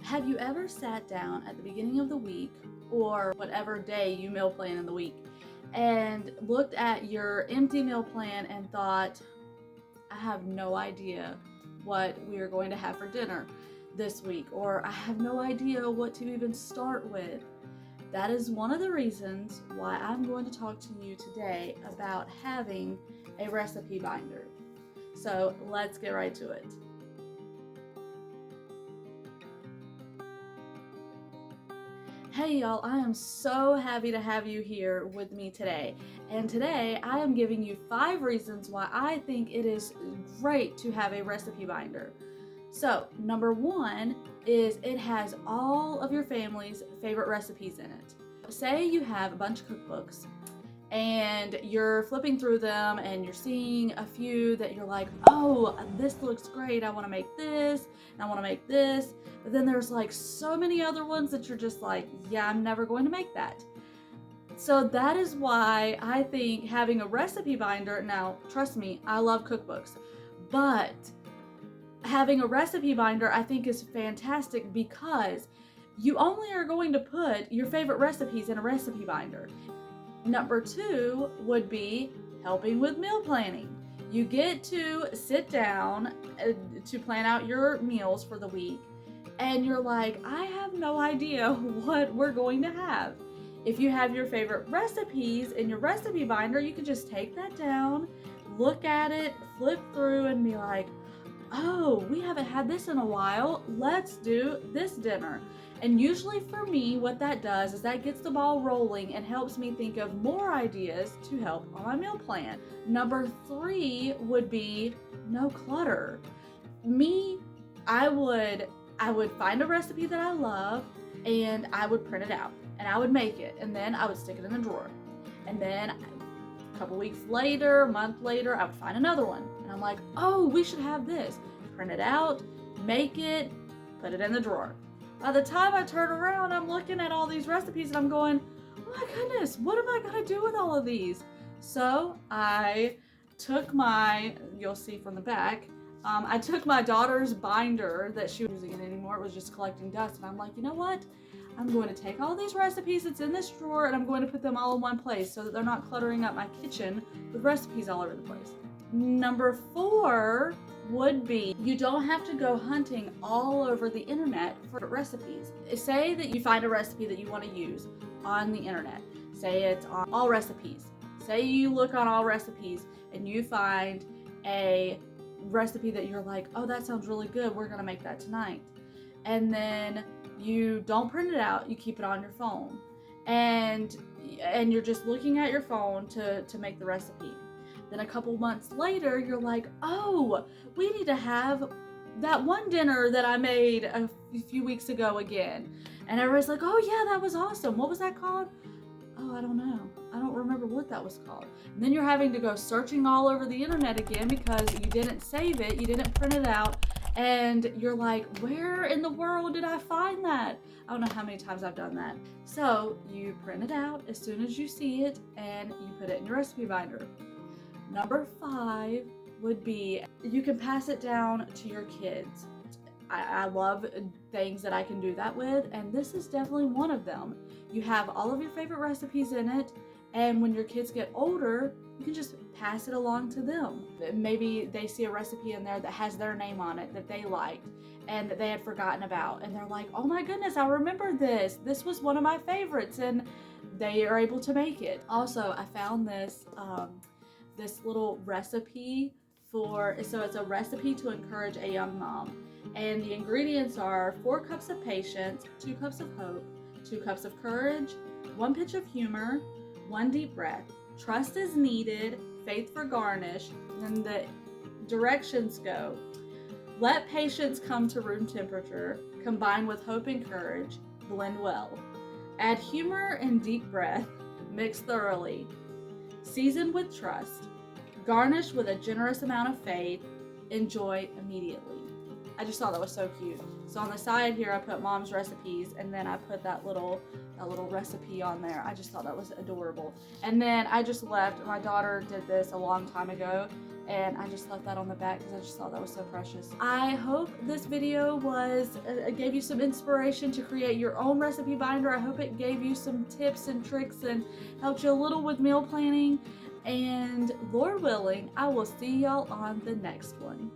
Have you ever sat down at the beginning of the week or whatever day you meal plan in the week and looked at your empty meal plan and thought, I have no idea what we are going to have for dinner this week, or I have no idea what to even start with? That is one of the reasons why I'm going to talk to you today about having a recipe binder. So let's get right to it. Hey y'all, I am so happy to have you here with me today. And today I am giving you 5 reasons why I think it is great to have a recipe binder. So, number 1 is it has all of your family's favorite recipes in it. Say you have a bunch of cookbooks and you're flipping through them and you're seeing a few that you're like, oh, this looks great, I want to make this, and I want to make this. But then there's like so many other ones that you're just like, yeah, I'm never going to make that. So that is why I think having a recipe binder, now trust me, I love cookbooks, but having a recipe binder I think is fantastic because you only are going to put your favorite recipes in a recipe binder. Number 2 would be helping with meal planning. You get to sit down to plan out your meals for the week, and you're like, I have no idea what we're going to have. If you have your favorite recipes in your recipe binder, you can just take that down, look at it, flip through, and be like, oh, we haven't had this in a while, let's do this dinner. And usually for me, what that does is that gets the ball rolling and helps me think of more ideas to help on my meal plan. Number 3 would be no clutter. Me, I would find a recipe that I love and I would print it out and I would make it and then I would stick it in the drawer. And then a couple weeks later, a month later, I would find another one. And I'm like, oh, we should have this. Print it out, make it, put it in the drawer. By the time I turn around, I'm looking at all these recipes and I'm going, oh my goodness, what am I gonna do with all of these? So I took you'll see from the back, I took my daughter's binder that she wasn't using it anymore, it was just collecting dust, and I'm like, you know what? I'm going to take all these recipes that's in this drawer and I'm going to put them all in one place so that they're not cluttering up my kitchen with recipes all over the place. Number 4 would be you don't have to go hunting all over the internet for recipes. Say that you find a recipe that you want to use on the internet. Say it's on All Recipes. Say you look on All Recipes and you find a recipe that you're like, oh, that sounds really good, we're gonna make that tonight. And then you don't print it out, you keep it on your phone. And you're just looking at your phone to make the recipe. Then a couple months later, you're like, oh, we need to have that one dinner that I made a few weeks ago again. And everybody's like, oh yeah, that was awesome. What was that called? Oh, I don't know. I don't remember what that was called. And then you're having to go searching all over the internet again because you didn't save it, you didn't print it out, and you're like, where in the world did I find that? I don't know how many times I've done that. So you print it out as soon as you see it and you put it in your recipe binder. Number 5 would be you can pass it down to your kids. I love things that I can do that with, and this is definitely one of them. You have all of your favorite recipes in it, and when your kids get older, you can just pass it along to them. Maybe they see a recipe in there that has their name on it that they liked and that they had forgotten about, and they're like, oh my goodness, I remember this. This was one of my favorites, and they are able to make it. Also, I found this little recipe so it's a recipe to encourage a young mom. And the ingredients are 4 cups of patience, 2 cups of hope, 2 cups of courage, 1 pinch of humor, 1 deep breath, trust is needed, faith for garnish, and the directions go. Let patience come to room temperature, combine with hope and courage, blend well. Add humor and deep breath, mix thoroughly. Season with trust. Garnish with a generous amount of faith. Enjoy immediately. I just thought that was so cute. So on the side here, I put mom's recipes, and then I put that little recipe on there. I just thought that was adorable. And then I just left. My daughter did this a long time ago, and I just left that on the back because I just thought that was so precious. I hope this video gave you some inspiration to create your own recipe binder. I hope it gave you some tips and tricks and helped you a little with meal planning. And Lord willing, I will see y'all on the next one.